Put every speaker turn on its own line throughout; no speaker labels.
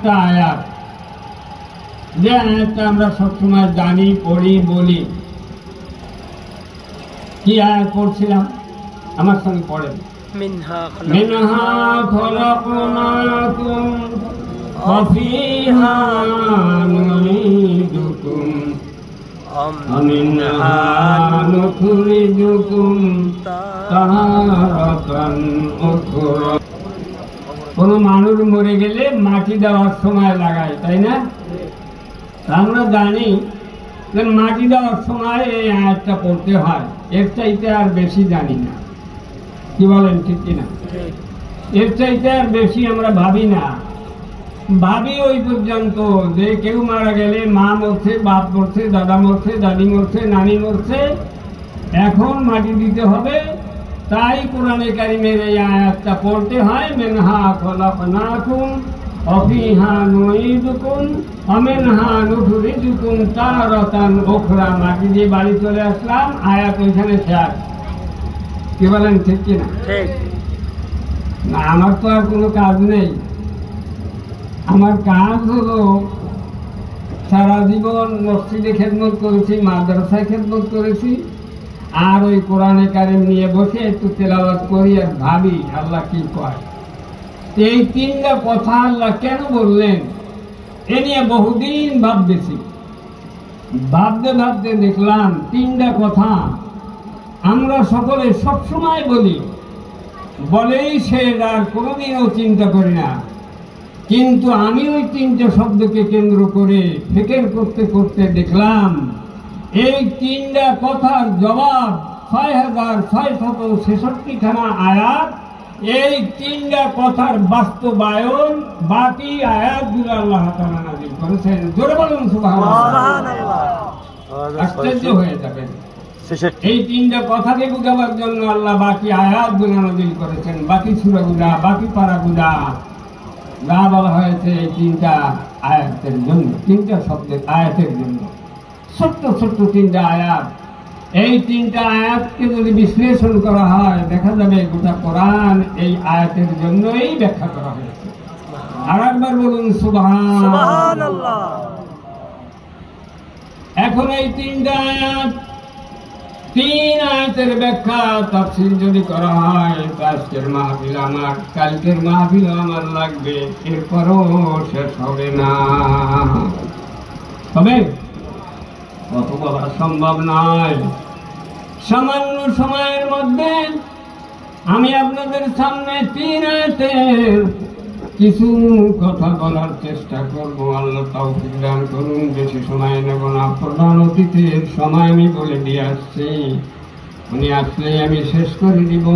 একটা আয়াত, যে আয়াতটা আমরা সবসময় জানি, পড়ি, বলি। কি আয়াত পড়ছিলাম? আমার সঙ্গে পড়েন।
মিনহা
খলাকনাকুম ওয়া ফিহা নুঈদুকুম ওয়া মিনহা নুখরিজুকুম তারাতান উখরা। কোন মানুষ মরে গেলে মাটি দেওয়ার সময় লাগায়, তাই না? আমরা জানি যে মাটি দেওয়ার সময় এই আয়াতটা পড়তে হয়, এর চাইতে আর বেশি জানি না। কি বলেন, ঠিক কিনা? এর চাইতে আর বেশি আমরা ভাবি না। ভাবি ওই পর্যন্ত যে কেউ মারা গেলে মা মরছে, বাপ মরছে, দাদা মরছে, দাদি মরছে, নানি মরছে, এখন মাটি দিতে হবে। তাই কোরআনে কারিমের এই আয়াতটা পড়তে হয়, মিনহা খলাকনাকুম ওয়া ফিহা নুঈদুকুম ওয়া মিনহা নুখরিজুকুম তারাতান উখরা। মাটি দিয়ে বাড়ি চলে আসলাম, আয়াত ওইখানে শেষ। কি বলেন, ঠিক কিনা? না, আমার তো আর কোনো কাজ নেই। আমার কাজ হলো সারা জীবন মসজিদে খেদমত করেছি, মাদ্রাসায় খেদমত করেছি, আর ওই কোরআনে কারিম নিয়ে বসে একটু তেলাওয়াত করি আর ভাবি আল্লাহ কি কয়। এই তিনটা কথা আল্লাহ কেন বললেন এ নিয়ে বহুদিন ভাবতেছি। ভাবতে ভাবতে দেখলাম তিনটা কথা আমরা সকলে সবসময় বলি, বলেই সে আর কোনোদিনও চিন্তা করি না। কিন্তু আমি ওই তিনটা শব্দকে কেন্দ্র করে ফিকির করতে করতে দেখলাম এই তিনটা কথার জবাব ৬,৬৬৬খানা আয়াত। এই তিনটা কথার বাস্তবায়ন বাকি আয়াতগুলো আল্লাহ তাআলা নাযিল করেছেন। জোরে বলুন সুবহানাল্লাহ। আশ্চর্য হয়ে যাবেন। এই তিনটা কথাকে বুঝাবার জন্য আল্লাহ বাকি আয়াতগুলো নাযিল করেছেন, বাকি সূরাগুলা, বাকি পারাগুলা যা বলা হয়েছে এই তিনটা আয়াতের জন্য, তিনটা শব্দের আয়াতের জন্য। ছোট্ট ছোট্ট তিনটা আয়াত। এই তিনটা আয়াতকে যদি বিশ্লেষণ করা হয় দেখা যাবে গোটা কোরআন এই আয়াতের জন্যই ব্যাখ্যা করা হয়েছে। আর একবার বলুন সুবহানাল্লাহ। এখন এই তিনটা আয়াত, তিন আয়াতের ব্যাখ্যা তাফসীর যদি করা হয় আজকের মাহফিল আমার, কালকের মাহফিল আমার লাগবে, এরপরও শেষ হবে না। হবে? কত বলা সম্ভব নয়। সামান্য সময়ের মধ্যে আমি আপনাদের সামনে তিন আয়াতের কিছু কথা বলার চেষ্টা করব। আল্লাহ তৌফিক দান করুন। বেশি সময় নেব না। প্রধান অতিথির সময় আমি বলে দিয়ে আসছি, উনি আসলে আমি শেষ করে দিব।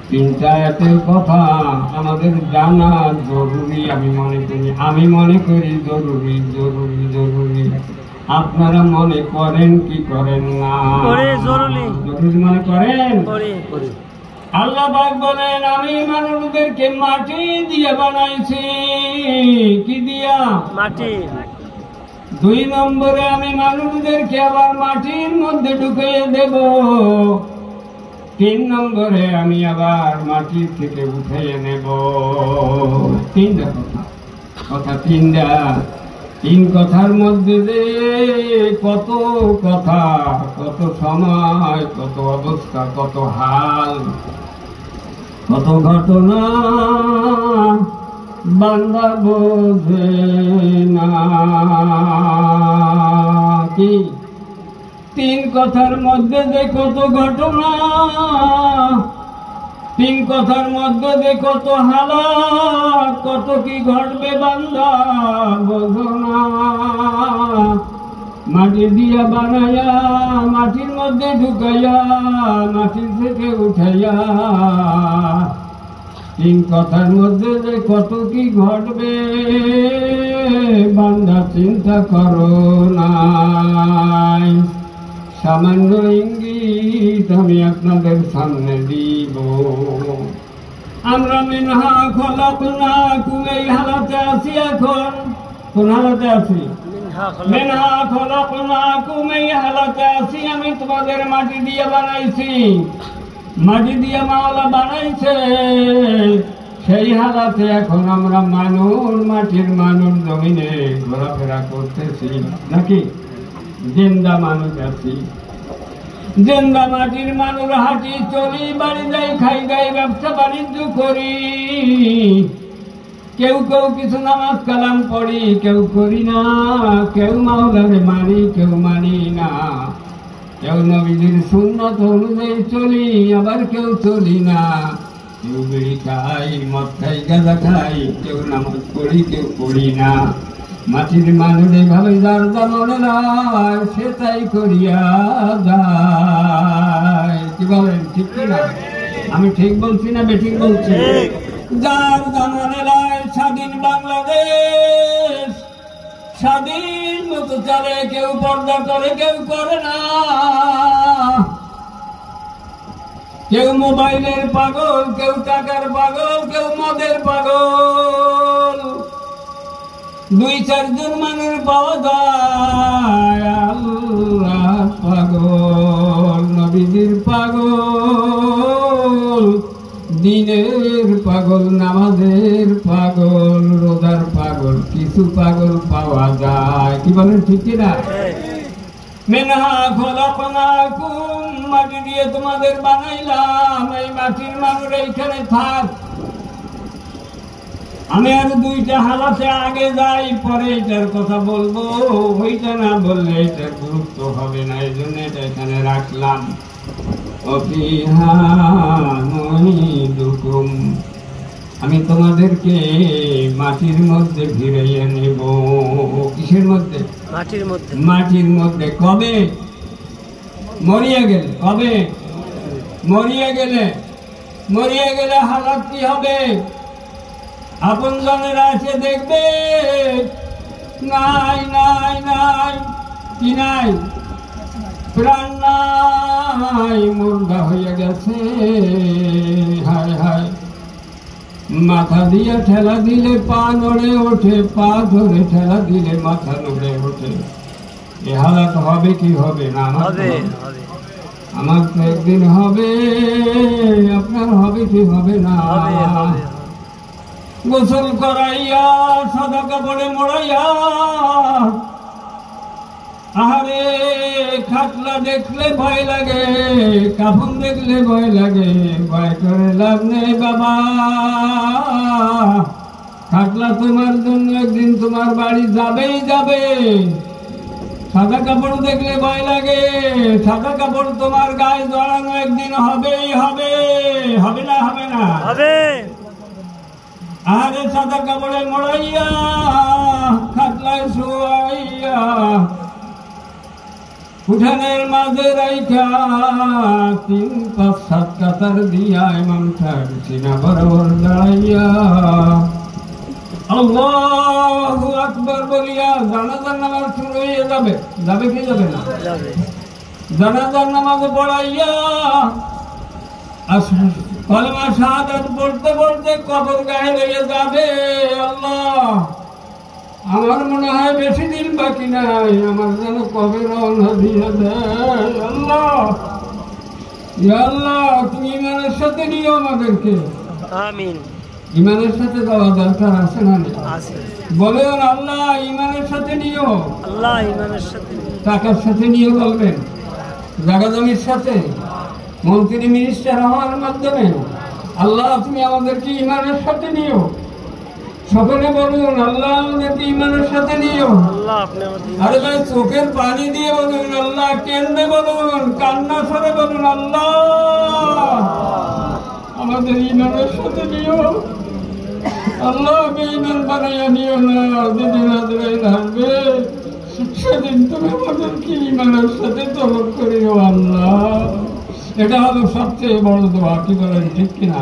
তিনটা আয়াতের কথা আমাদের জানা জরুরি। আমি মনে করি জরুরি জরুরি জরুরি। আপনারা মনে করেন কি করেন না? জরুরি মনে করেন। আল্লাহ পাক বলেন আমি মানুষদেরকে মাটি দিয়ে বানাইছি। কি দিয়া? মাটি। 2 নম্বরে আমি মানুষদেরকে আবার মাটির মধ্যে ঢুকিয়ে দেব। 3 নম্বরে আমি আবার মাটি থেকে উঠিয়ে নেব। তিনটা কথা তিনটা। 3 কথার মধ্যে যে কত কথা, কত সময়, কত অবস্থা, কত হাল, কত ঘটনা বান্দা বোঝে না। কি 3 কথার মধ্যে যে কত ঘটনা, 3 কথার মধ্যে যে কত হালাত, কত কি ঘটবে বান্দা বোঝো না। মাটি দিয়া বানাইয়া, মাটির মধ্যে ঢুকাইয়া, মাটির থেকে উঠাইয়া, 3 কথার মধ্যে যে কত কি ঘটবে বান্দা চিন্তা করো নাই। সামান্য ইঙ্গিত আমি আপনাদের সামনে দিব। আমরা মিনহা খলাকনাকুম এই হালাতে আছি। এখন কোন হালাতে আছি? মিনহা খলাকনাকুম এই হালাতে আছি। আমি তোমাদের মাটি দিয়ে বানাইছি। মাটি দিয়ে মাওলা বানাইছে, সেই হালাতে এখন আমরা মানুষ, মাটির মানুষ জমিনে ঘোরাফেরা করতেছি নাকি? জিন্দা মানুষ আছি, জিন্দা মাটির মানুষ, হাঁটি চলি, বাড়ি যাই, খাই গাই, ব্যবসা বাণিজ্য করি। কেউ কেউ কিছু নামাজ কালাম পড়ি, কেউ করি না, কেউ মাওলারে মানি, কেউ মানি না, কেউ নবীজির সুন্নত অনুযায়ী চলি, আবার কেউ চলি না। কেউ বিড়ি খাই, মদ খাই, গাঁজা খাই, কেউ নামাজ পড়ি, কেউ পড়ি না। মাটির মানুষ এইভাবে যার যা মনে হয় সে তাই করিয়া যায়। কি বলেন, ঠিক কিনা? আমি ঠিক বলছি না বেঠিক বলছি? যার যা মনে হয়, স্বাধীন বাংলাদেশ স্বাধীন মতো চলে, কেউ পর্দা করে, কেউ করে না। কেউ মোবাইলের পাগল, কেউ টাকার পাগল, কেউ মদের পাগল। দুই চারজন মানুষ পাওয়া যায় আল্লাহ পাগল, নবীজির পাগল, দিনের পাগল, নামাজের পাগল, রোজার পাগল, কিছু পাগল পাওয়া যায়। কি বলেন, ঠিক কিনা? মিনহা খলাকনাকুম, মাটি দিয়ে তোমাদের বানাইলাম, এই মাটির মানুষ এইখানে থাক। আমি আর দুইটা হালাতে আগে যাই, পরে এটার কথা বলবো। ওইটা না বললে এটার গুরুত্ব হবে না, এই জন্য এটা এখানে রাখলাম। অফিহা নুইদুকুম, আমি তোমাদেরকে মাটির মধ্যে ফিরাইয়া নেব। কিসের মধ্যে? মাটির মধ্যে। মাটির মধ্যে কবে? মরিয়া গেলে। কবে? মরিয়া গেলে। মরিয়া গেলে হালাত কি হবে? আপন জনেরা এসে দেখবে নাই নাই নাই, কি নাই? প্রাণ নাই, মুর্দা হয়ে গেছে। হায় হায়, মাথা দিয়ে ঠেলা দিলে পা নড়ে ওঠে, পা ধরে ঠেলা দিলে মাথা নড়ে ওঠে। এ হালাত হবে কি হবে না? আমার তো একদিন হবে, আপনার হবে কি হবে না? গোসল করাইয়া, সাদা কাপড়ে মোড়াইয়া, আহারে খাটলা দেখলে ভয় লাগে, কাফন দেখলে ভয় লাগে। ভয় করে লাভ নেই বাবা, খাটলা তোমার জন্য একদিন তোমার বাড়ি যাবেই যাবে। সাদা কাপড় দেখলে ভয় লাগে, সাদা কাপড় তোমার গায়ে জড়ানো একদিন হবেই হবে। হবে না? হবে না? হবে। আরে সাদা কাপড়ে মোড়াইয়া, খাটলায় শোয়াইয়া, উঠানের মাঝে রাইখা, 3-5-7 কাতার দিয়া ইমাম সাহেব সিনা বরাবর দাঁড়াইয়া আল্লাহু আকবার বলিয়া জানাজার নামাজ শুরু হয়ে যাবে। যাবে কি যাবে না? জানাজার নামাজ পড়াইয়া কলেমা শাহাদাত পড়তে পড়তে কবর গায়ে লেগে যাবে। আল্লাহ, আমার মনে হয় বেশি দিন বাকি নাই, আমার যেন কবে রওনা দিয়ে দেয়। আল্লাহ, ইয়া আল্লাহ, তুমি ইমানের সাথে নিও আমাদেরকে। আমিন। ইমানের সাথে যাওয়া দরকার আছে না? বলেন আল্লাহ ইমানের সাথে নিও। আল্লাহ ইমানের সাথে। টাকার সাথে নিও বলবেন, জায়গা জমির সাথে, মন্ত্রী মিনিস্টার হওয়ার মাধ্যমে। আল্লাহ তুমি আমাদেরকে ইমানের সাথে নিও। সকলে বলুন আল্লাহ আমাদেরকে ইমানের সাথে নিও। আরে ভাই চোখের পানি দিয়ে বলুন আল্লাহ, কেন্দ্রে বলুন, কান্না সরে বলুন আল্লাহ আমাদের ইমানের সাথে নিও। আল্লাহ বেঈমান বানাইয়া নিও না। যেদিন আজরাইল আসবে সেদিন তুমি আমাদেরকে ইমানের সাথে তলব করিও আল্লাহ। এটা হলো সবচেয়ে বড় দোয়া। কি বলেন, ঠিক কিনা?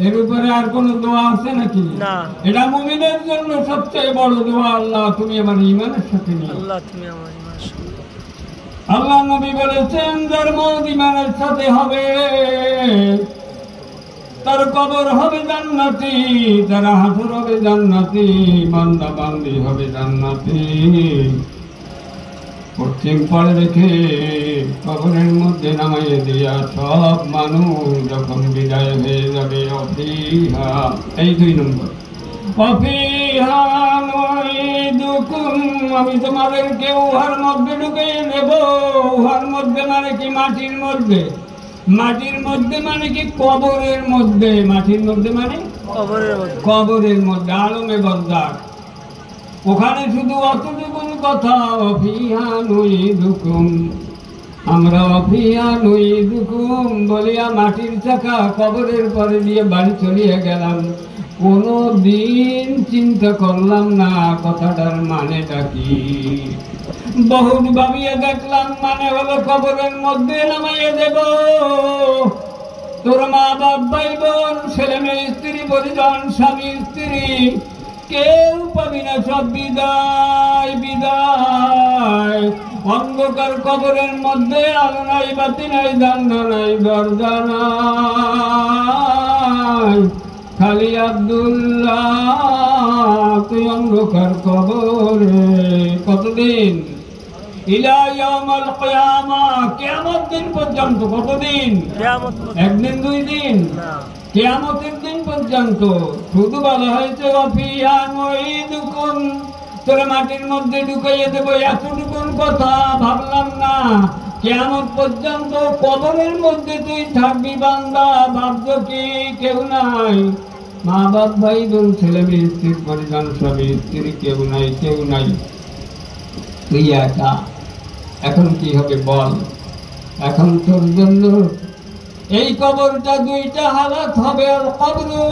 এর উপরে আর কোন দোয়া আছে নাকি? এটা মুমিনের জন্য সবচেয়ে বড় দোয়া। আল্লাহ তুমি আমার ইমানের সাথে নিও। আল্লাহ নবী বলেছেন যার মত ইমানের সাথে হবে তার কবর হবে জান্নাতি, তার হাসর হবে জান্নাতি, বান্দা বান্দি হবে জান্নাতি। পশ্চিম পাড়ে রেখে কবরের মধ্যে নামাইয়ে দিয়া সব মানুষ যখন বিদায় হয়ে যাবে অফিহা, এই 2 নম্বর, অফিহা নুঈদুকুম, আমি তোমাদেরকে উহার মধ্যে ঢুকিয়ে দেব। উহার মধ্যে মানে কি? মাটির মধ্যে। মাটির মধ্যে মানে কি? কবরের মধ্যে। মাটির মধ্যে মানে কবরের মধ্যে, আলমে বরদার। ওখানে শুধু অতটুকুন কথা, অফিহা নুঈদুকুম, আমরা অফিহা নুঈদুকুম বলিয়া মাটির চাকা কবরের পরে দিয়ে বাড়ি চলিয়ে গেলাম। কোনো দিন চিন্তা করলাম না কথাটার মানেটা কি। বহুত ভাবিয়ে দেখলাম, মানে হলো কবরের মধ্যে নামাইয়ে দেব। তোর মা বাপ ভাই বোন ছেলে মেয়ে স্ত্রী পরিজন স্বামী স্ত্রী কেউ পাবি না, সব বিদায় বিদায়। অন্ধকার কবরের মধ্যে আলো নাই, বাতি নাই, জানলা নাই, দরজা নাই, খালি আব্দুল্লাহ তুই অন্ধকার কবরে। কতদিন? ইলা ইয়াউমুল কিয়ামা, কিয়ামত দিন পর্যন্ত। কতদিন? একদিন 2 দিন, কিয়ামতের দিন পর্যন্ত। শুধু বলা হয়েছে অফিহা নুঈদুকুম, তোরা মাটির মধ্যে ঢুকাইয়ে দেব, এতটুকুন কথা ভাবলাম না। কিয়ামত পর্যন্ত কবরের মধ্যে তুই থাকবি বান্দা। ভাবছ কি? কেউ নাই, মা বাপ ভাই বোন ছেলে মেয়ে স্ত্রী পরিজন স্বামী স্ত্রী কেউ নাই, কেউ নাই, তুই একা। এখন কি হবে বল? এখন তোর জন্য এই কবরটা 2টা হালাত হবে। আর কবরু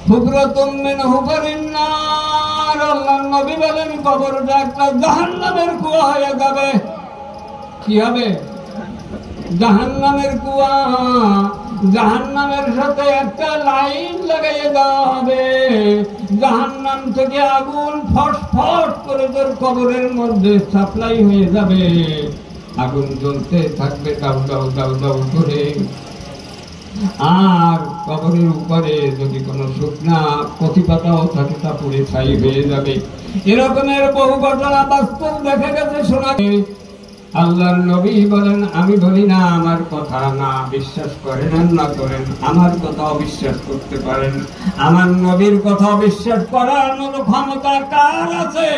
হুফরাতুম মিন হুফারিন নার, আল্লাহর নবী বলেন কবরটা একটা জাহান্নামের কুয়া হয়ে যাবে। কি হবে? জাহান্নামের কুয়া। জাহান্নামের সাথে একটা লাইন লাগাইয়ে দেওয়া হবে। জাহান্নাম থেকে আগুন ফসফস করে তোর কবরের মধ্যে সাপ্লাই হয়ে যাবে। আগুন জ্বলতে থাকবে দাউ দাউ দাউ দাউ করে। আর কবরের উপরে যদি কোনো শুকনা কচি পাতাও থাকে তা পুড়ে ছাই হয়ে যাবে। এরকমের বহু ঘটনা বাস্তব দেখা গেছে, শোনা। আল্লাহর নবী বলেন, আমি বলি না আমার কথা না বিশ্বাস করেন আর না করেন, আমার কথা অবিশ্বাস করতে পারেন। আমার নবীর কথা অবিশ্বাস করার মতো ক্ষমতা কার আছে?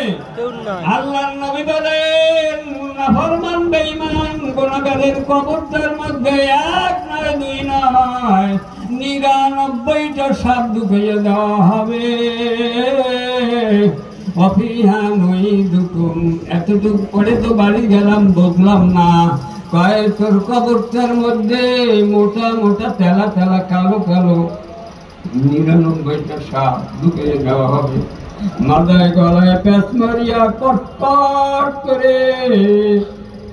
আল্লাহর নবী বলেন, নাফরমান বেঈমান গুনাহগারের কবরটার মধ্যে 1 নয় 2 নয় 99টা সাপ ঢুকিয়ে দেওয়া হবে। অফিহা নুঈদুকুম, এতটুকু পরে তো বাড়ি গেলাম, বুঝলাম না। কয় তোর কবরটার মধ্যে মোটা মোটা তেলা তেলা কালো কালো 99টা সাপ ঢুকিয়ে দেওয়া হবে। মাথায় গলায় প্যাঁচ মারিয়া কটকট করে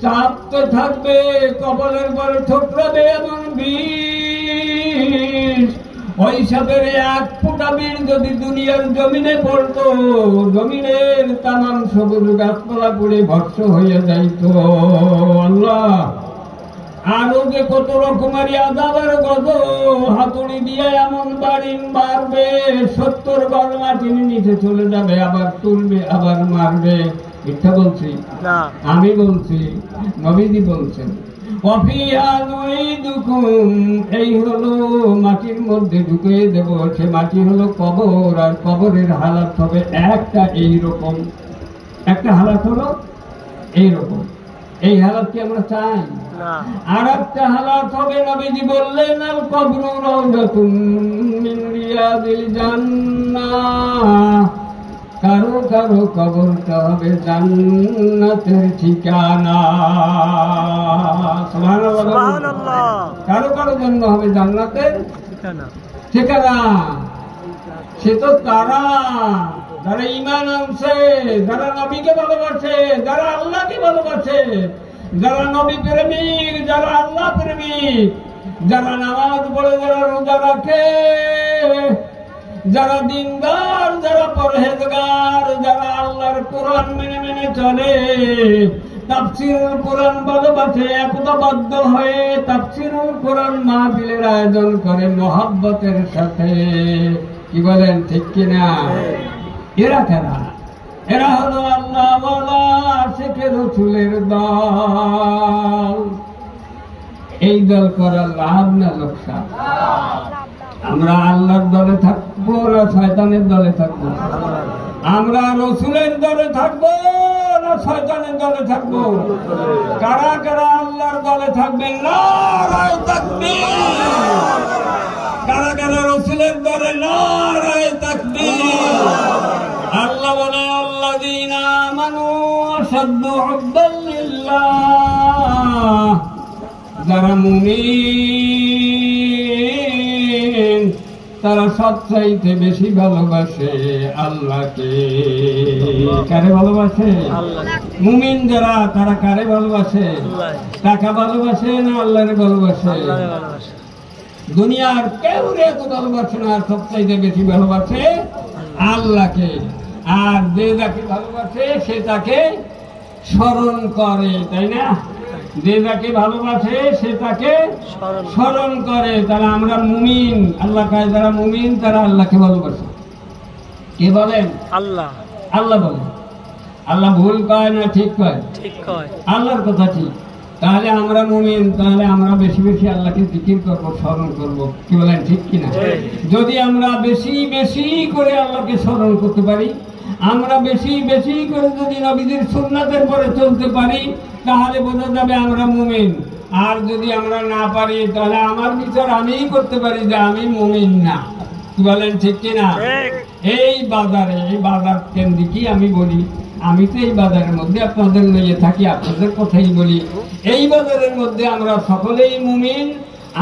চাপতে থাকবে, কপালের পরে ঠোকরাবে এমন বিষ। ওই সাপের 1 ফোঁটা বিষ যদি দুনিয়ার জমিনে পড়তো, জমিনের তামাম সবুজ গাছপালা পুড়ে ভস্ম হয়ে যাইত। আল্লাহ, আরো যে কত রকমের আযাবের গজব, হাতুড়ি দিয়ে এমন বাড়ি মারবে 70 গজ মাটির নিচে চলে যাবে, আবার তুলবে, আবার মারবে। মিথ্যা বলছি না, আমি বলছি, নবীজি বলছেন। অফিহা নুঈদুকুম, এই হলো মাটির মধ্যে ঢুকিয়ে দেব। সে মাটি হলো কবর, আর কবরের হালাত হবে একটা এইরকম। একটা হালাত হলো এইরকম। এই হালাত কি আমরা চাই? আর একটা হালাত হবে, নবীজি বললেন, আল কবরু রাউযাতুম মিন রিয়াদিল জান্নাহ, কারো কারো কবরটা হবে জান্নাতের ঠিকানা। সুবহানাল্লাহ। কারো কারো জন্য হবে জান্নাতের ঠিকানা। সে তো তারা যারা ঈমান আনছে, যারা নবীকে ভালোবাসে, যারা আল্লাহকে ভালোবাসে, যারা নবী প্রেমিক, যারা আল্লাহ প্রেমিক, যারা নামাজ পড়ে, যারা রোজা রাখে, যারা দিনদার, যারা পরহেজগার, যারা আল্লাহর কোরআন মেনে মেনে চলে, তাফসীরুল কোরআন ভালোবাসে, একতাবদ্ধ হয়ে তাফসীরুল কোরআন মাহফিলের আয়োজন করে মহব্বতের সাথে। কি বলেন, ঠিক কিনা? এরা কারা? এরা হলো আল্লাহ ওয়ালা আশিকে রাসূলের দল। এই দল করা লাভ না লোকসান? আমরা আল্লাহর দলে থাকবো না শয়তানের দলে থাকবো? আমরা রাসূলের দলে থাকবো না শয়তানের দলে থাকবো? কারা কারা আল্লাহর দলে থাকবেন? নারায়ে তাকবীর! কারা কারা রাসূলের দলে? নারায়ে তাকবীর! আল্লাহ বলে আল্লাযীনা আমানু আশাদ্দু হুব্বান লিল্লাহ, যারা মুমিন তারা সবচাইতে বেশি ভালোবাসে আল্লাহকে। কারে ভালোবাসে? মুমিন যারা তারা কারে ভালোবাসে? টাকা ভালোবাসে না আল্লাহরে ভালোবাসে? দুনিয়ার কেউ তো ভালোবাসে না, সবচাইতে বেশি ভালোবাসে আল্লাহকে। আর যে যাকে ভালোবাসে সে তাকে স্মরণ করে, তাই না? যে যাকে ভালোবাসে সে তাকে স্মরণ করে। তারা আমরা মুমিন। আল্লাহ কয় যারা মুমিন তারা আল্লাহকে ভালোবাসে। কে বলেন? আল্লাহ। আল্লাহ বলেন। আল্লাহ ভুল কয় না ঠিক কয়? ঠিক কয়। আল্লাহর কথা ঠিক। তাহলে আমরা মুমিন, তাহলে আমরা বেশি বেশি আল্লাহকে জিকির করব, স্মরণ করব। কি বলেন ঠিক কিনা? যদি আমরা বেশি বেশি করে আল্লাহকে স্মরণ করতে পারি, আমরা বেশি বেশি করে যদি নবীদের সুন্নাতের পরে চলতে পারি, তাহলে বোঝা যাবে আমরা মুমিন। আর যদি আমরা না পারি তাহলে আমার বিচার আমিই করতে পারি যে আমি মুমিন না। কি বলেন ঠিক কিনা? এই বাজারে, এই বাজার কেন্দ্রিকই আমি বলি, আমি তো এই বাজারের মধ্যে আপনাদের লইয়ে থাকি, আপনাদের কথাই বলি। এই বাজারের মধ্যে আমরা সকলেই মুমিন।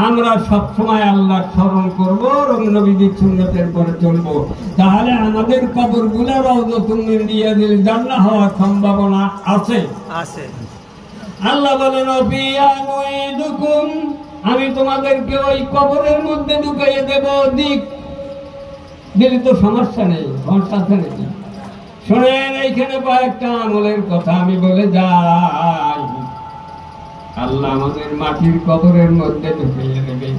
আমরা সবসময় আল্লাহ স্মরণ করবো, নবীদের সুন্নতের পরে চলবো। তাহলে আমাদের কবরগুলো রাউযাতুম মিন রিয়াদিল জান্নাহ হওয়ার সম্ভাবনা আছে। আল্লাহ বলেন আমি তোমাদেরকে ওই কবরের মধ্যে ঢুকাইয়ে দেব। দিলে তো সমস্যা নেই, সমস্যা নাকি? শোনেন, এইখানে কয়েকটা আমলের কথা আমি বলে যাই। আল্লাহ আমাদের মাটির কবরের মধ্যে ঢুকিয়ে দেবে,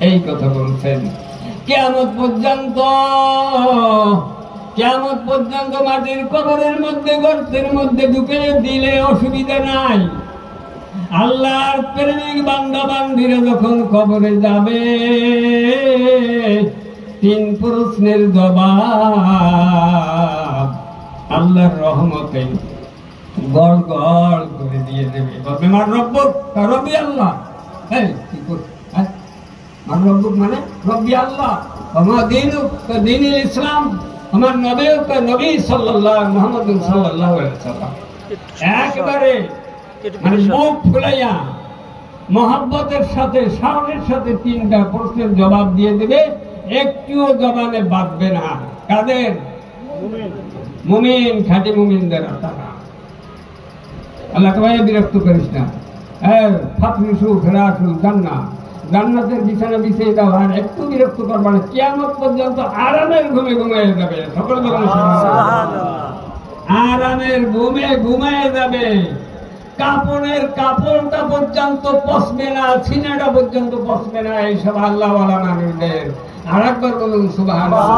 এই কথা বলছেন। কিয়ামত পর্যন্ত মাটির কবরের মধ্যে, গর্তের মধ্যে ঢুকিয়ে দিলে অসুবিধা নাই। আল্লাহর প্রেমিক বান্দা বান্দিরা যখন কবরে যাবে, 3 প্রশ্নের জবাব আল্লাহর রহমতে গড় গড় করে দিয়ে দেবে। আমার রব্বুক, রব্বি আল্লাহ। আমার রব্বুক মানে রব্বি আল্লাহ। আমার দীনুক, দীনুল ইসলাম। আমার নবী সাল্লাল্লাহু মুহাম্মদ সাল্লাল্লাহু আলাইহি ওয়াসাল্লাম। একবারে মানে মুখ ফুলাইয়া মহব্বতের সাথে, শাওনের সাথে 3টা প্রশ্নের জবাব দিয়ে দেবে, একটুও জবানে বাঁধবে না। কাদের? মুমিন, খাঁটি মুমিনদের। তারা আল্লাহকে ভাই বিরক্ত করিস না। জান্নাতের বিছানা বিছিয়ে দাও, আর একটু বিরক্ত করবা না। কিয়ামত পর্যন্ত আরামের ঘুমে ঘুমিয়ে যাবে। সকল আরামের ঘুমে ঘুমিয়ে যাবে। কাপড়ের কাপড়টা পর্যন্ত পচবে না, সিনাটা পর্যন্ত পচবে না। এইসব আল্লাহওয়ালা মানুষদের। আর একবার বলুন সুবহানাল্লাহ।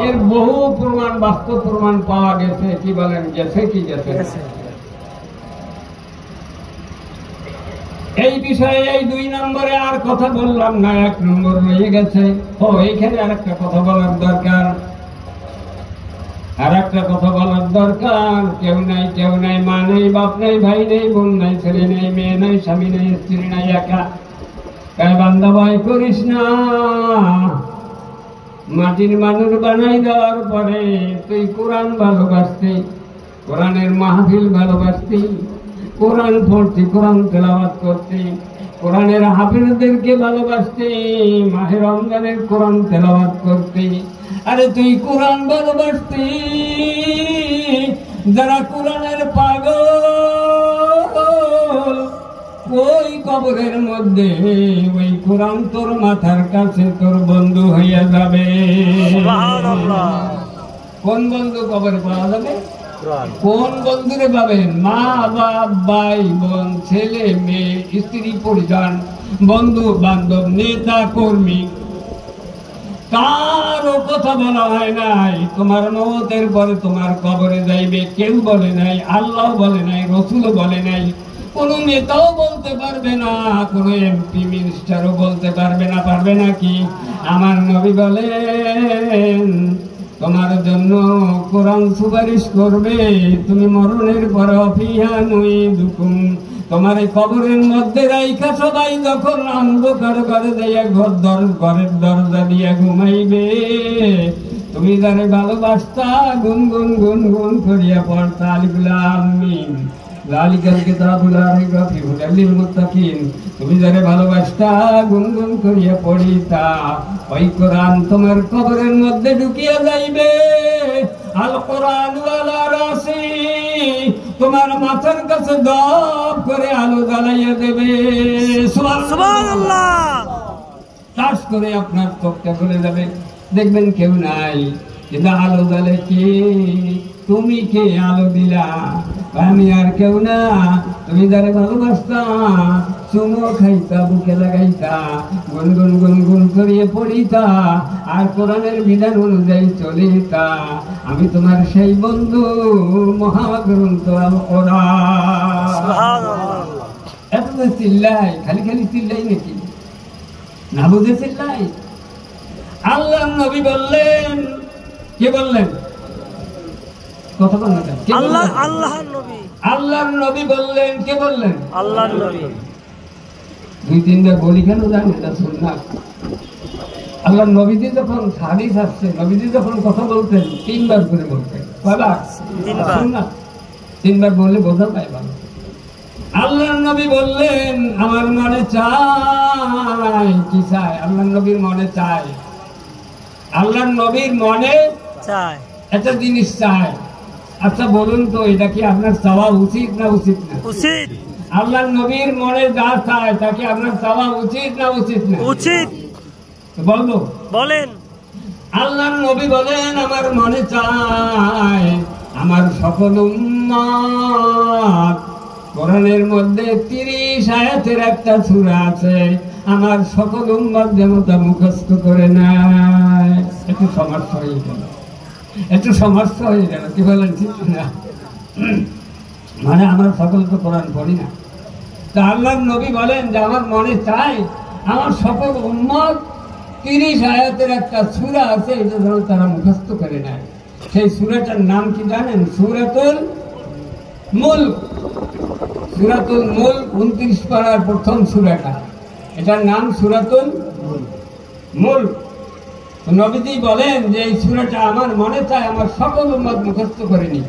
এর বহু প্রমাণ, বাস্তব প্রমাণ পাওয়া গেছে। কি বলেন? গেছে কি গেছে? এই বিষয়ে এই 2 নম্বরে আর কথা বললাম না, 1 নম্বর রয়ে গেছে। এইখানে আর একটা কথা বলার দরকার। কেউ নাই, মা নেই, বাপ নেই, ভাই নেই, বোন নাই, ছেলে নেই, মেয়ে নাই, স্বামী নেই, স্ত্রী নাই, একা। তাই বান্দা ভয় করিস না। মাটির মানুষ বানাই দেওয়ার পরে তুই কোরআন ভালোবাসতি, কোরআনের মাহফিল ভালোবাসতি, কোরআন পড়তি, কোরআন তেলাওয়াত করতি, কোরআনের হাফেজদেরকে ভালোবাসতি, মাহে রমজানের কোরআন তেলাওয়াত করতি। আরে তুই কোরআন ভালোবাসতি। যারা কোরআনের পাগল, ওই কবরের মধ্যে ওই কোরআন তোর মাথার কাছে তোর বন্ধু হইয়া যাবে। কোন বন্ধু কবরে পাওয়া যাবে? কোন বন্ধুরে পাবেন? মা বাপ, ভাই বোন, ছেলে মেয়ে, স্ত্রী পরিজন, বন্ধু বান্ধব, নেতা কর্মী, কারো কথা বলা হয় নাই। তোমার মওতের পরে তোমার কবরে যাইবে, কেউ বলে নাই, আল্লাহ বলে নাই, রসুলও বলে নাই, কোন নেতাও বলতে পারবে না, কোন এমপি মিনিস্টারও বলতে পারবে না। পারবে নাকি? আমার নবী বলেন তোমার জন্য কোরআন সুপারিশ করবে, তুমি মরণের পরে অফিহা নুইদুকুম, তোমার এই কবরের মধ্যে রাইখা সবাই যখন অন্ধকার ঘরে যাইয়া ঘরের দরজা দিয়া ঘুমাইবে, তুমি যারে ভালোবাসতা গুনগুন গুনগুন করিয়া পড়তা আলিফ লাম মিম যালিকাল কিতাবু লা রাইবা ফীহি হুদাল লিল মুত্তাকিন, তুমি যারে ভালোবাসতা গুনগুন করিয়া পড়িতা, ওই কোরআন তোমার কবরের মধ্যে ঢুকিয়া যাইবে। আল কোরআন ওয়ালা রাসি, তোমার মাথার কাছে দপ করে আলো জ্বালাইয়া দেবে। সুবহানাল্লাহ। টাচ করে আপনার চোখটা খুলে যাবে, দেখবেন কেউ নাই, কিন্তু আলো জ্বালে কে? তুমি কে আলো দিলা? আমি আর কেউ না, তুমি যারে ভালোবাসতা চুমো খাইতা, বুকে লাগাইতা, গুনগুন গুনগুন করিয়ে পড়িতা, আর কোরআনের বিধান অনুযায়ী চলিতা, আমি তোমার সেই বন্ধু মহাগ্রন্থ আল কোরআন। এত চিল্লাই, খালি খালি চিল্লাই নাকি? না বুঝে চিল্লাই? আল্লাহ নবী বললেন, কে বললেন? কথা বল না। আল্লাহর নবী বললেন, কে বললেন? আল্লাহর নবী। দুই তিনবার বলি কেন জানেন? এটা সুন্নাত। আল্লাহর নবীজি যখন হাদিস আসছে, নবীজি যখন কথা বলতেন তিনবার করে বলতেন। কয়বার? তিনবার। তিনবার বললে বোঝা পায় ভালো। আল্লাহর নবী বললেন আমার মনে চায়। কি চায়? আল্লাহর নবীর মনে চায়। আল্লাহর নবীর মনে চায় একটা জিনিস চায়। আচ্ছা বলুন তো, এটা কি আপনার চাওয়া উচিত না উচিত না? উচিত। আল্লাহর নবীর মনে যা চায় তাকে আপনার চাওয়া উচিত না উচিত না? উচিত। বলবো, বলেন। আল্লাহর নবী বলেন আমার মনে চায় আমার সকল উম্মত, কোরআনের মধ্যে 30 আয়াতের একটা সূরা আছে, আমার সকল উম্মত যেন তা মুখস্থ করে নেয়। একটু সমস্যা হয়ে গেল, একটু সমস্যা হয়ে গেল। কি বলেন? ঠিক না? মানে আমরা সকল তো কোরআন পড়ি না। তা আল্লাহর নবী বলেন যে আমার মনে চায় আমার সকল উম্মত 30 আয়াতের একটা সূরা আছে, এটা যেন তারা মুখস্থ করে নেয়। সেই সূরাটার নাম কি জানেন? সূরাতুল মুলক। সূরাতুল মুলক 29 পারার প্রথম সূরাটা, এটার নাম সূরাতুল মুলক। নবীজি বলেন যে এই সূরাটা আমার মনে চায় আমার সকল উম্মত মুখস্থ করে নি।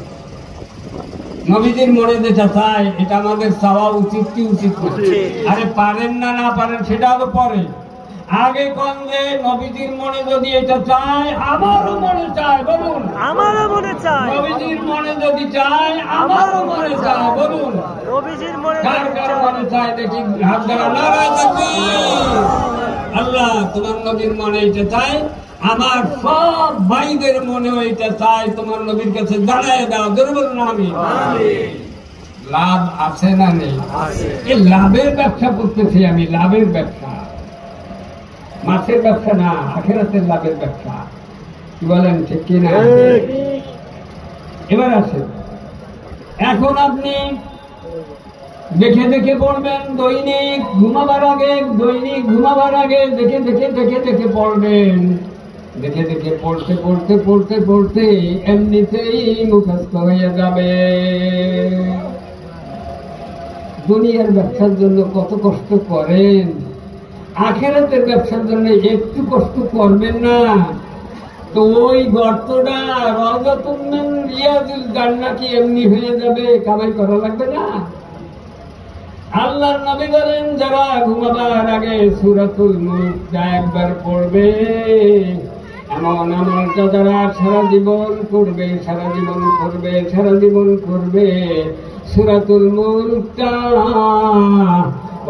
নবীজির মনে যেটা চায় এটা আমাদের চাওয়া উচিত কি উচিত না? আরে পারেন না, না পারেন সেটা আরো পরে। আগে কোন যে নবীজির মনে যদি এটা চায় আমারও মনে চায়, বলুন। আমারও মনে চায়। নবীজির মনে যদি চায় আমারও মনে চায়, বলুন। নবীজির মনে কার কার মনে চায় দেখি হাত ধরা। নারায়ে তাকবীর। আল্লাহ তোমার নবীর মনে এটা চায়, আমার সব ভাইদের মনে এটা চায়, তোমার নবীর কাছে জানায় দাও। জোরে বলুন আমিন। লাভ আছে না নেই? এই লাভের ব্যবসা করতেছি আমি, লাভের ব্যবসা, মাছের ব্যবসা না, আখিরাতের লাভের ব্যবসা। কি বলেন? ঠিক কিনা? এবার আছে, এখন আপনি দেখে দেখে পড়বেন, দৈনিক ঘুমাবার আগে দেখে দেখে দেখে দেখে পড়বেন। দেখে দেখে পড়তে পড়তে পড়তে পড়তে এমনিতেই মুখস্থ হয়ে যাবে। দুনিয়ার ব্যবসার জন্য কত কষ্ট করেন, আখিরাতের ব্যবসার জন্য একটু কষ্ট করবেন না তো ওই গর্তটা রাওযাতুম মিন রিয়াজিল জান্নাহ কি এমনি হয়ে যাবে? কামাই করা লাগবে না? আল্লাহর নবী বলেন যারা ঘুমাবার আগে সূরাতুল মুলক একবার পড়বে, এমন আমলটা যারা সারা জীবন করবে, সারা জীবন করবে, সারা জীবন করবে, সূরাতুল মুলকটা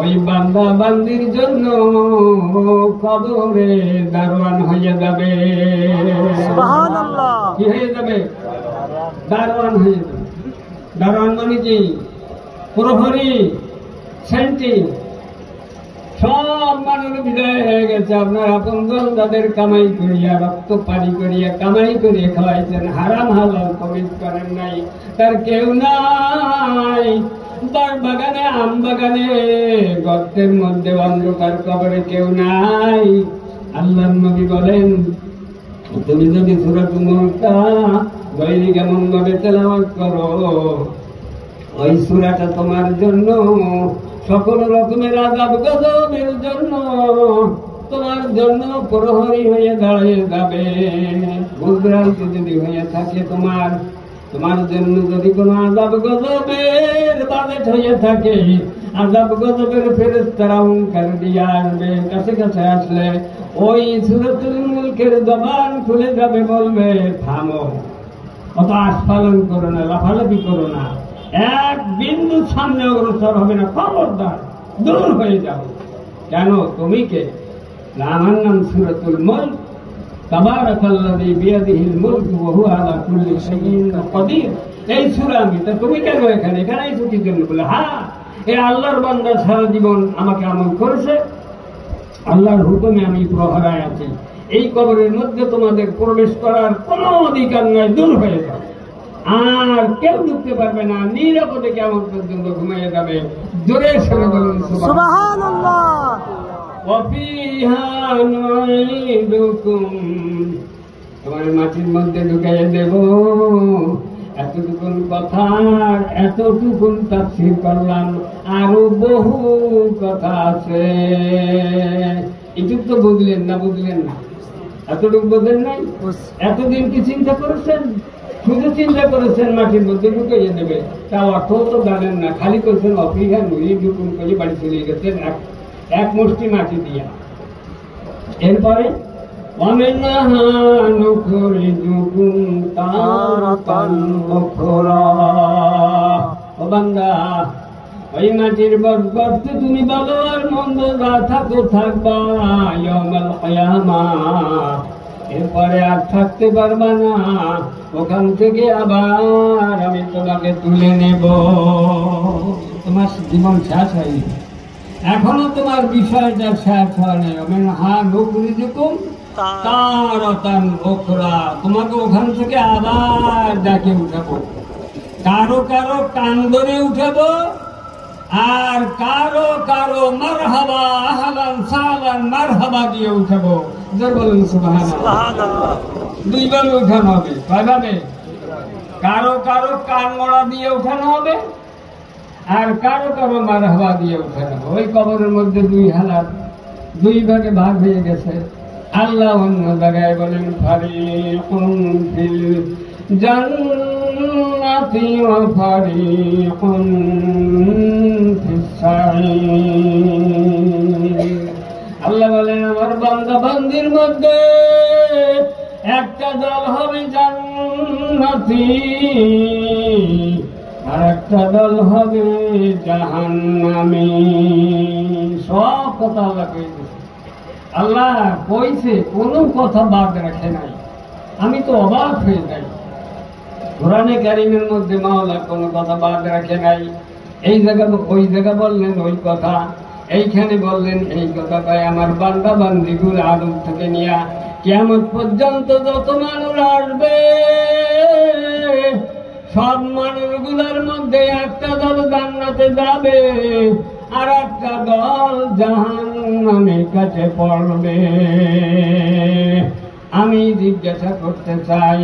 ওই বান্দা বান্দির জন্য কবরে দারওয়ান হয়ে যাবে। সুবহানাল্লাহ। কি হয়ে যাবে? দারওয়ান হয়ে যাবে। দারওয়ান মানে কি? প্রহরী, সেন্টি। সব মানুষ বিদায় হয়ে গেছে। আপনার আপনজন তাদের কামাই করিয়া রক্ত পানি করিয়া কামাই করিয়া খাওয়াইছেন, হারাম হালাল কমিজ করেন নাই, তার কেউ নাই। তার বাগানে আম বাগানে গর্তের মধ্যে অন্ধকার কবরে কেউ নাই। আল্লাহর নবী বলেন, তুমি যদি সূরাতুল মুলকা দৈনিক কেমন ভাবে তেলাওয়াত করো, ওই সূরাটা তোমার জন্য সকল রকমের আযাব গজবের জন্য তোমার জন্য প্রহরী হয়ে দাঁড়িয়ে যাবে। বুঝরাইতে যদি হয়ে থাকে তোমার জন্য যদি কোনো আযাব গজবের বাজেট হয়ে থাকে, আযাব গজবের ফেরেশতারা হুঙ্কার দিয়ে আসবে, কাছে কাছে আসলে ওই সূরাতুল মুলকের জবান খুলে যাবে, বলবে থামো, অত আস্ফালন করো না, লাফালাফি করো না, এক বিন্দু সামনে অগ্রসর হবে না, খবরদার দূর হয়ে যাও। কেন? তুমি কে? আমার নাম সূরাতুল মুলক, তাবারাকাল্লাযী বিয়াদিহিল মুলক ওয়া হুয়া আলা কুল্লি শাইইন কাদির। এই সূরা আমি, তা তুমি কেন এখানে? এখানেই ছুটির জন্য। বলে হ্যাঁ, এই আল্লাহর বান্দা সারা জীবন আমাকে আমল করেছে, আল্লাহর হুকুমে আমি প্রহরায় আছি, এই কবরের মধ্যে তোমাদের প্রবেশ করার কোনো অধিকার নয়, দূর হয়ে যাও, আর কেউ ঢুকতে পারবে না, নিরাপদে কেমন পর্যন্ত ঘুমিয়ে যাবে। জোরে সরে বলুন সুবহানাল্লাহ। ওয়াফিহা নুঈদুকুম, তোমার মাটির মধ্যে ঢুকাইয়ে দেব। এতটুকুন কথা, এতটুকুন তাফসীর করলাম, আরো বহু কথা আছে। এটুকু তো বুঝলেন না? বুঝলেন না? এতটুকু বোঝেন নাই? এতদিন কি চিন্তা করেছেন? শুধু চিন্তা করেছেন মাটির মধ্যে ঢুকিয়ে দেবে, তা অর্থ তো জানেন না, খালি করছেন অফিহা নুঈদুকুম করে বাড়ি চলে গেছেন এক মুষ্টি মাটি দিয়া। এরপরে وَمِنْهَا نُخْرِجُكُمْ تَارَةً أُخْرَى। ও বান্দা, ওই মাটির গর্তে তুমি ভালো আর মন্দ যা থাকো থাকবা ইয়াউমাল কিয়ামাহ, এরপরে আর থাকতে পারবা না, ওখান থেকে আবার আমি তোমাকে তুলে নেব। তোমার জীবন শেষ হয়নি, এখনো তোমার বিষয়টা শেষ হয়নি। وَمِنْهَا نُخْرِجُكُمْ তারাতান উখরা, তোমাকে ওখান থেকে আবার ডাকে উঠাবো, কারো কারো কান ধরে উঠাবো, আর কারো কারো মারহাবা আহলান সাহলান মারহাবা দিয়ে উঠাবো। জোরে বলুন সুবহানাল্লাহ। দুইবার উঠানো হবে। কয়ভাবে? কারো কারো কান মোড়া দিয়ে উঠানো হবে, আর কারো কারো মারহাবা দিয়ে উঠানো হবে। ওই কবরের মধ্যে দুই হালাত, দুই ভাগে ভাগ হয়ে গেছে। আল্লাহ অন্য জায়গায় বলেন, ফারিকুন ফিল জান্নাতি ওয়া ফারিকুন ফিস সাঈর। আল্লাহ বলেন, আমার বান্দা বান্দির মধ্যে একটা দল হবে জান্নাতি, আর একটা দল হবে জাহান্নামী। সব কথা আল্লাহ কইছে। আল্লাহ কইছে, কোনো কথা বাদ রাখে নাই। আমি তো অবাক হয়ে যাই। কোরআনে কারিমের মধ্যে মাওলা কোনো কথা বাদ রাখে নাই। এই জায়গা ওই জায়গা বললেন ওই কথা, এইখানে বললেন এই কথা। তাই আমার বান্দা বান্দিগুলো আদম থেকে নিয়ে কিয়ামত পর্যন্ত যত মানুষ আসবে, সব মানুষগুলোর মধ্যে একটা দল জান্নাতে যাবে, আর একটা দল জাহান্নামের কাছে পড়বে। আমি জিজ্ঞাসা করতে চাই,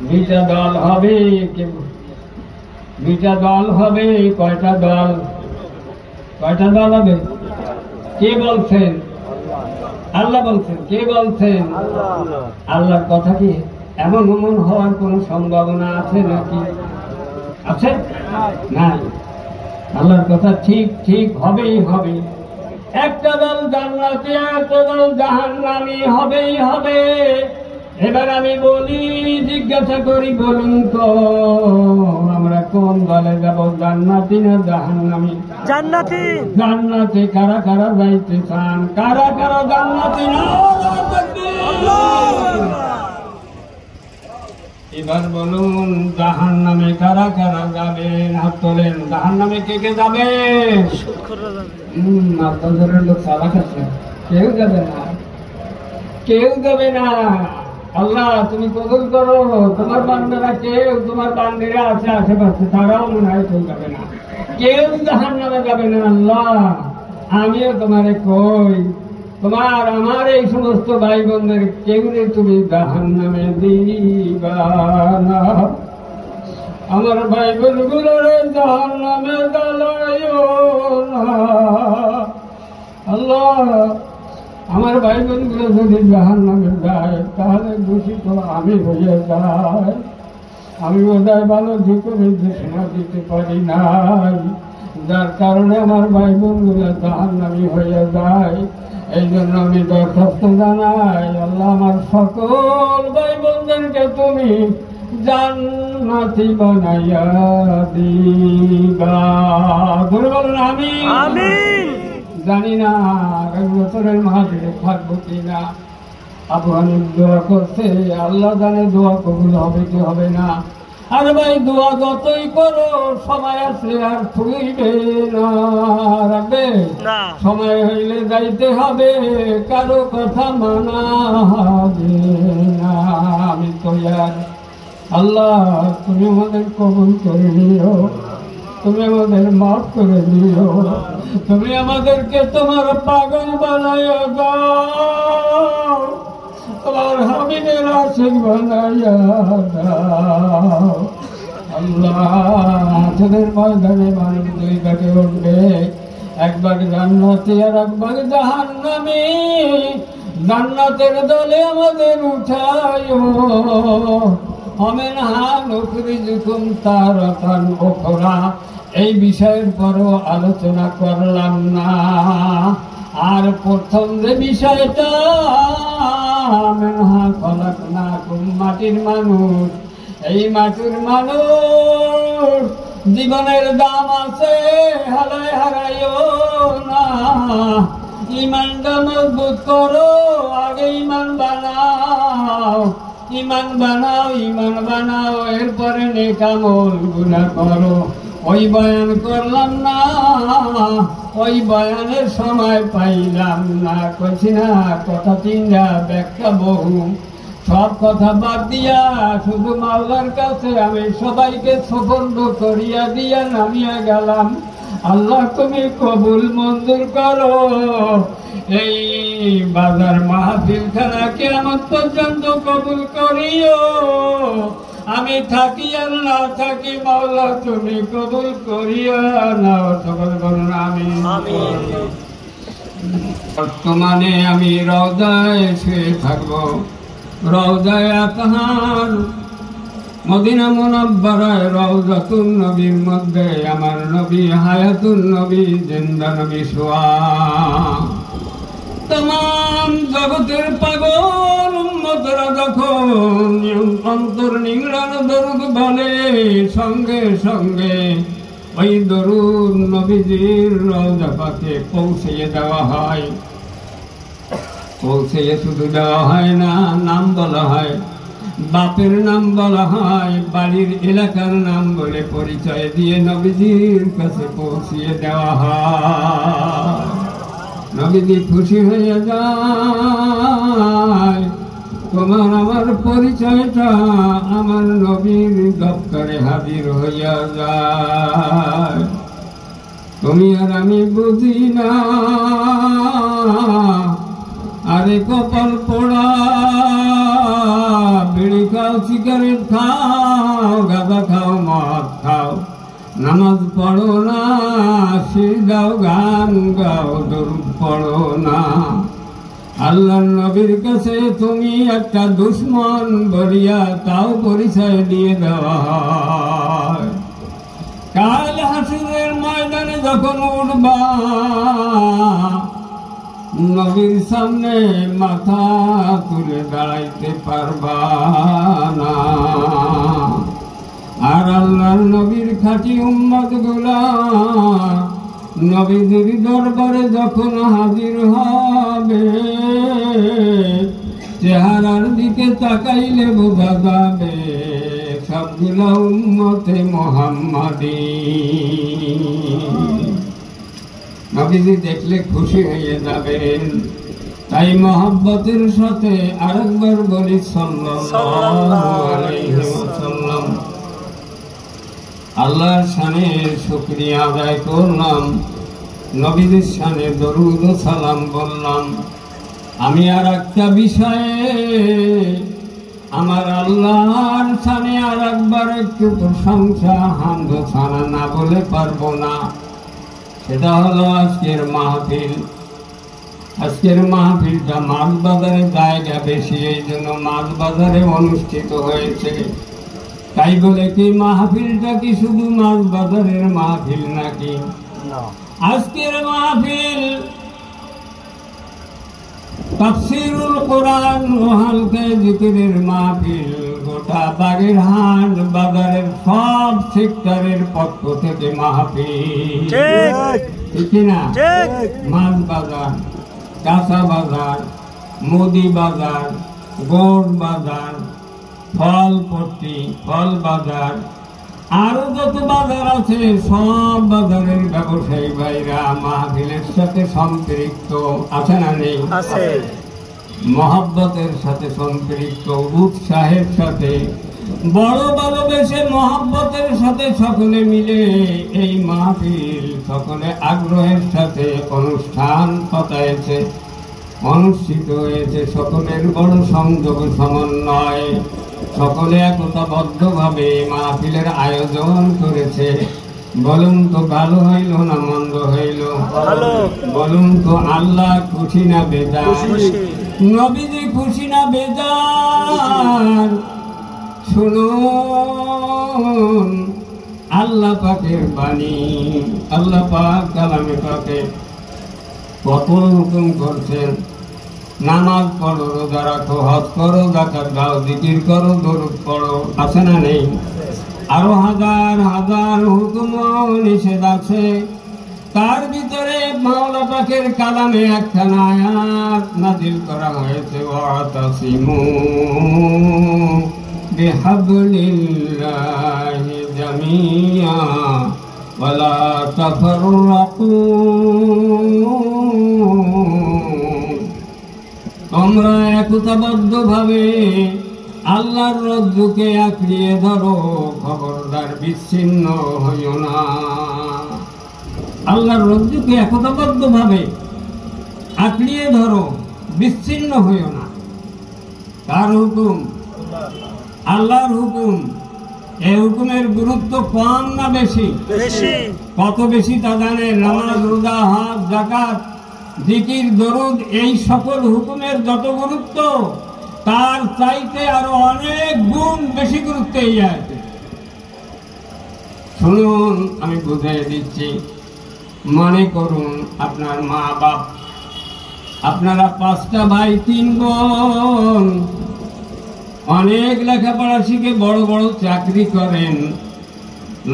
দুইটা দল হবে, দুইটা দল হবে, কয়টা দল? কয়টা দল হবে? কে বলছেন? আল্লাহ বলছেন। কে বলছেন? আল্লাহর কথা কি এমন এমন হওয়ার কোন সম্ভাবনা আছে নাকি? আছে? নাই। আল্লাহর কথা ঠিক ঠিক হবেই হবে। একটা দল জান্নাতি, একটা দল জাহান্নামী হবেই হবে। এবার আমি বলি, জিজ্ঞাসা করি, বলুন তো আমরা কোন দলে যাব, জান্নাতি না জাহান্নামী? জান্নাতি। জান্নাতে কারা কারা যাইতে চান? কারা কারা জান্নাতি? এবার বলুন জাহান্নামে কারা কারা যাবেন? হাত তোলেন। জাহান্নামে কে কে যাবে? আপনাদের লোক চালাক আছে, কেউ যাবে না, কেউ যাবে না। আল্লাহ তুমি কবুল করো। তোমার বান্দারা কেউ, তোমার বান্দিরা আছে আশেপাশে, তারাও মনে হয় কেউ যাবে না, কেউ জাহান্নামে যাবে না। আল্লাহ আমিও তোমারে কই, তোমার আমার এই সমস্ত ভাই বোনদের কেউ তুমি জাহান্নামে দিবা না। আমার ভাই বোনগুলোর জাহান্নামে জ্বালাইও না। আল্লাহ আমার ভাই বোনগুলো যদি জাহান্নামে যায় তাহলে দূষিত আমি হয়ে যাই। আমি বোধহয় ভালো দিক নির্দেশনা দিতে পারি নাই, যার কারণে আমার ভাই বোনগুলো জাহান্নামী হয়ে যায়। এই জন্য আমি দরখাস্ত জানাই, আল্লাহ আমার সকল ভাই বোনদেরকে তুমি জান্নাতি বানাইয়া দিবা। বলুন আমিন। জানি না আগামী বছরের মাহফিলে থাকবো কিনা। আবু হানিফ দোয়া করছে, আল্লাহ জানে দোয়া কবুল হবে কি হবে না। আর ভাই দোয়া যতই করো সময় আসলে আর ফুইবে না, রাখবে সময় হইলে যাইতে হবে, কারো কথা মানা হবে না। আমি তো আল্লাহ তুমি আমাদের কবুল করে নিও, তুমি আমাদের মাফ করে দিও, তুমি আমাদেরকে তোমার পাগল বানাইয়া দাও, তোমার হাবিবের আশিক বানাইয়া দাও। আল্লাহ হাসরের ময়দানে মানুষ দুই ভাগে উঠবে, একবার জান্নাতি আর একবার জাহান্নামী। জান্নাতের দলে আমাদের উঠাইও, অমেনহা নুখরিজুকুম তারাতান উখরা। এই বিষয়ের পরও আলোচনা করলাম না। আর প্রথম যে বিষয়টা মেনহা খলাকনাকুম, মাটির মানুষ। এই মাটির মানুষ জীবনের দাম আছে, হারায় হারাইও না। ইমানটা মজবুত করো, আগে ইমান বানাও, ইমান বানাও, ইমান বানাও, এরপরে নেক আমল গুনাহ করো। ওই বয়ান করলাম না, ওই বয়ানের সময় পাইলাম না, কইছি না কথা তিনটা ব্যাখ্যা বহু। সব কথা বাদ দিয়া শুধু মাওলার কাছে আমি সবাইকে সুপর্দ করিয়া দিয়া নামিয়া গেলাম। আল্লাহ তুমি কবুল মঞ্জুর করো। এই বাজার মাহফিল খানা কিয়ামত পর্যন্ত কবুল করিও। আমি থাকি আর না থাকি মাওলা তুমি কবুল করিয়া নাও। সকল বলুন আমিন। বর্তমানে আমি রওজায় শুয়ে থাকবো, রওজায়ে আতহার মদিনা মুনাব্বারায় রওজাতুন নবীর মধ্যে আমার নবী হায়াতুন নবী জিন্দা নবী শোয়া। तमाम जगतेर पागल उम्मतरा যখন অন্তর নিংড়ানো দরুদ বলে, সঙ্গে সঙ্গে ওই দরুদ নবীজির রওজা পাকে পৌঁছিয়ে দেওয়া হয়। পৌঁছিয়ে শুধু দেওয়া হয় না, নাম বলা হয়, বাপের নাম বলা হয়, বাড়ির এলাকার নাম বলে পরিচয় দিয়ে নবীজির কাছে পৌঁছিয়ে দেওয়া হয়। নবীজি খুশি হয়ে যায়, তোমার আমার পরিচয়টা আমার নবীর দপ্তরে হাজির হইয়া যায়। তুমি আর আমি বুঝি না, আরে কপাল পোড়া, বিড়ি খাও, সিগারেট খাও, গাঁজা খাও, মদ খাও, নামাজ পড়ো না, সিজদাও গান গাও, দরুদ পড়ো না। আল্লাহর নবীর কাছে তুমি একটা দুশ্মন বলিয়া তাও পরিচয় দিয়ে দেওয়া হয়। কাল হাসরের ময়দানে যখন উঠবা, নবীর সামনে মাথা তুলে দাঁড়াইতে পারবা না। আর আল্লাহর নবীর খাঁটি উম্মত গুলা নবীজির দরবারে যখন হাজির হবে, চেহারার দিকে তাকাইলে বোঝা যাবে সবগুলা উম্মতে মুহাম্মাদি। নবীজি দেখলে খুশি হয়ে যাবেন, তাই মহব্বতের সাথে আরেকবার বলি সাল্লাল্লাহু আলাইহি ওয়াসাল্লাম। আল্লাহর শানে শুকরিয়া আদায় করলাম, নবীজির শানে দরুদ ও সালাম বললাম। আমি আর একটা বিষয়ে আমার আল্লাহর শানে আর একবার একটু প্রশংসা হামদ ছাড়া না বলে পারবো না। সেটা হলো আজকের মাহফিল। আজকের মাহফিলটা মাছ বাজারে জায়গা বেশি, এই জন্য মাছ বাজারে অনুষ্ঠিত হয়েছে। তাই বলে কি মাহফিলটা কি শুধু মাছ বাজারের মাহফিল নাকি? আজকের মাহফিল তাফসীরুল কোরআন ও হালকা জিকিরের মাহফিল। গোটা বাগেরহাট বাজারের সব সেক্টরের পক্ষ থেকে মাহফিল, ঠিক না? মাছ বাজার, কাঁচা বাজার, মুদি বাজার, গোড় বাজার, ফলপট্টি, ফল বাজার, আরো যত বাজার আছে সব বাজারের ব্যবসায়ী ভাইরা মাহফিলের সাথে সম্পৃক্ত আছে না নেই? মহব্বতের সাথে সম্পৃক্ত, উৎসাহের সাথে, বড় ভালোবেসে মহব্বতের সাথে সকলে মিলে এই মাহফিল সকলে আগ্রহের সাথে অনুষ্ঠান পাতাইছে, অনুষ্ঠিত হয়েছে। সকলের বড় সংযোগ সমন্বয়, সকলে একতাবদ্ধভাবে মাহফিলের আয়োজন করেছে। বলুন তো ভালো হইল না মন্দ হইল? বলুন তো আল্লাহ খুশি না বেজার? নবীজি খুশি না বেজার? শুনুন আল্লাহ পাকের বাণী। আল্লাহ পাক কালামে পাকে কত হুকুম করছেন। নামাজ পড়ো, রোজা রাখো, হজ করো, যাকাত দাও, জিকির করো, দরুদ পড়ো, আছে না নেই? আরো হাজার হাজার হুকুম নিষেধ আছে। তার ভিতরে মাওলা পাকের কালামে একখানা আয়াত নাযিল করা হয়েছে, ওয়াতাসিমু বিহাবলিল্লাহি জামিআ ওয়ালা তাফাররাকু। তোমরা একতাবদ্ধভাবে আল্লাহর রজ্জুকে আঁকড়িয়ে ধরো, খবরদার বিচ্ছিন্ন হইও না। আল্লাহর রজ্জুকে একতাবদ্ধভাবে আঁকড়িয়ে ধরো, বিচ্ছিন্ন হইও না। কার হুকুম? আল্লাহর হুকুম। এই হুকুমের গুরুত্ব কম না বেশি? কত বেশি তা জানেন? নামাজ, রোজা, হজ, যাকাত, জিকির, দরুদ, এই সকল হুকুমের যত গুরুত্ব তার চাইতে আরো অনেক গুণ বেশি গুরুত্ব এই আছে। শুনুন আমি বুঝিয়ে দিচ্ছি। মনে করুন আপনার মা বাপ, আপনারা 5টা ভাই 3 বোন, অনেক লেখাপড়া শিখে বড় বড় চাকরি করেন,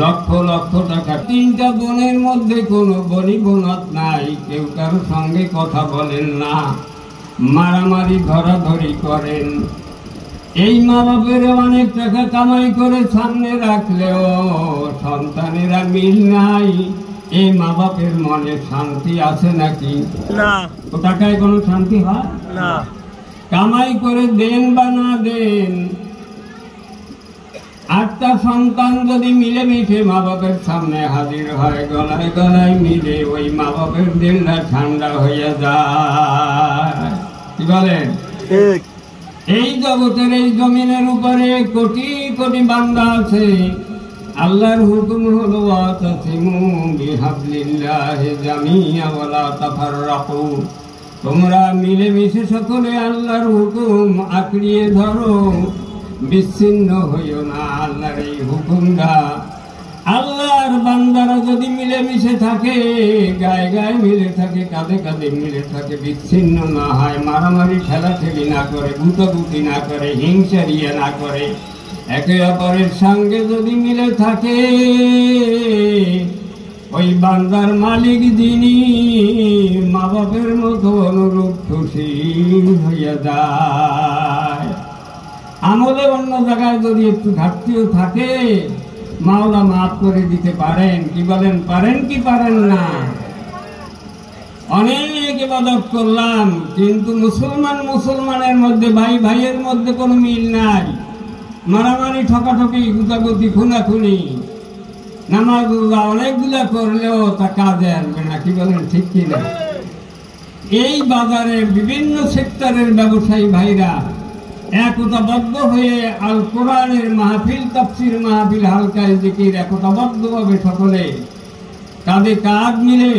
লক্ষ লক্ষ টাকা। 3টা বোনের মধ্যে কোনো বনিবনত নাই, কেউ কারোর সঙ্গে কথা বলেন না, মারামারি ধরাধরি করেন। এই মা বাপের অনেক টাকা কামাই করে সামনে রাখলেও সন্তানেরা মিল নাই। এই মা বাপের মনে শান্তি আছে নাকি? না। ও টাকায় কোনো শান্তি হয় না। কামাই করে দেন বা না দেন, 8টা সন্তান যদি মিলেমিশে মা বাপের সামনে হাজির হয়, গলায় গলায় মিলে, ওই মা বাপের দিলটা ঠান্ডা হয়ে যায়। কি বলেন? এই জগতের এই জমিনের উপরে কোটি কোটি বান্দা আছে। আল্লাহর হুকুম হলো ওয়াতাসিমু বিহাবলিল্লাহি জামিআ ওয়ালা তাফাররাকু। তোমরা মিলেমিশে সকলে আল্লাহর হুকুম আঁকড়িয়ে ধরো, বিচ্ছিন্ন হইও না। আল্লাহর এই হুকুমটা, আল্লাহর বান্দারা যদি মিলেমিশে থাকে, গায়ে গায়ে মিলে থাকে, কাঁধে কাঁধে মিলে থাকে, বিচ্ছিন্ন না হয়, মারামারি ঠেলাঠেলি না করে, গুটাগুটি না করে, হিংসারিয়া না করে, একে অপরের সঙ্গে যদি মিলে থাকে, ওই বান্দার মালিক যিনি মা বাপের মতো অনুরূপ খুশি হইয়া যায়। আমলে অন্য জায়গায় যদি একটু ঘাটতিও থাকে মাওলা মাফ করে দিতে পারেন। কি বলেন, পারেন কি পারেন না? অনেক ইবাদত করলাম কিন্তু মুসলমানের মধ্যে ভাই ভাইয়ের মধ্যে কোনো মিল নাই, মারামারি ঠকাঠকি গুতাগুতি খুনাখুনি, নামাজ অনেকগুলা করলেও তা কাজে আসবে না। কি বলেন, ঠিক কিনা? এই বাজারে বিভিন্ন সেক্টরের ব্যবসায়ী ভাইরা একতাবদ্ধ হয়ে আল কোরআনের মাহফিল, তাফসীর মাহফিল, হালকায় জিকির একতাবদ্ধভাবে সকলে কাঁধে কাঁধ মিলে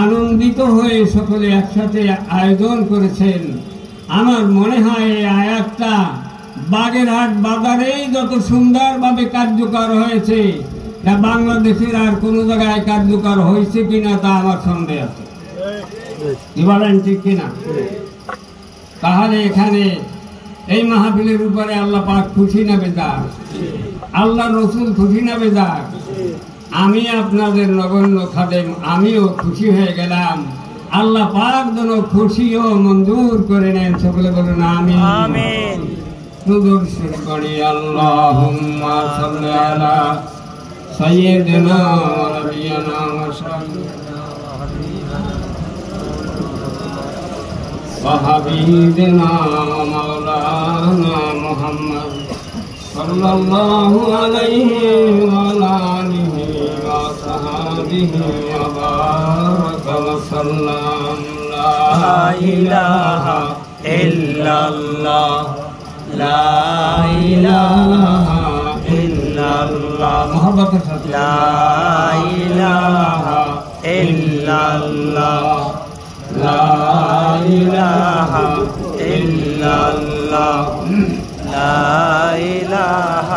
আনন্দিত হয়ে সকলে একসাথে আয়োজন করেছেন। আমার মনে হয় এই আয়াতটা বাগেরহাট বাজারেই যত সুন্দরভাবে কার্যকর হয়েছে তা বাংলাদেশের আর কোনো জায়গায় কার্যকর হয়েছে কিনা তা আমার সন্দেহ আছে। কি বলেন, ঠিক কিনা? তাহলে এখানে এই মাহফিলের উপরে আল্লাহ পাক খুশি না বেজার? আল্লাহ রসুল খুশি না বেজার? আমি আপনাদের নগণ্য খাদেম, আমিও খুশি হয়ে গেলাম। আল্লাহ পাক যেন খুশি ও মঞ্জুর করে নেন। সকলে বলুন আমিন। সুদূর শুরকরি আল্লাহুম্মা সাল্লি আলা সাইয়্যিদিনা ওয়া নাবিয়িনা ওয়া হাবিবিনা ওয়া মাওলানা মুহাম্মদ সাল্লাল্লাহু আলাইহি ওয়া আলা আলিহি ওয়া সাহবিহি ওয়া বারাকা ওয়া সাল্লাম। লা ইলাহা ইল্লাল্লাহ, লা ইলাহা ইল্লাল্লাহ, মুহাব্বতের সাথে লা ইলাহা ইল্লাল্লাহ, লা ইলাহা ইল্লাল্লাহ, লা ইলাহা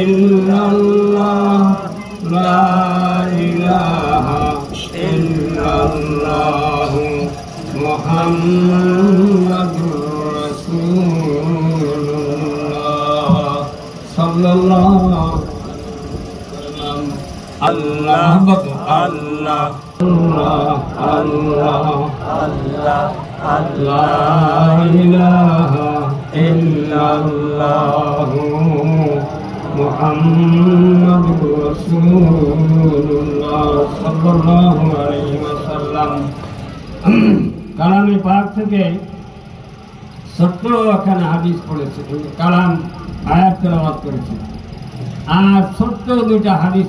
ইল্লাল্লাহ, লা ইলাহা ইল্লাল্লাহ, মুহাম্মাদুর রাসূলুল্লাহ সাল্লাল্লাহু আল্লাহ আল্লাহ আল্লাহ আল্লাহ আল্লাহ ইলাহা ইল্লাল্লাহ মুহাম্মাদুর রাসূলুল্লাহ সাল্লাল্লাহু আলাইহি ওয়াসাল্লাম। কালামে পাক থেকে 17খানা হাদিস পড়েছে, কালাম আয়াত তেলাওয়াত করেছে, আর 2টা হাদিস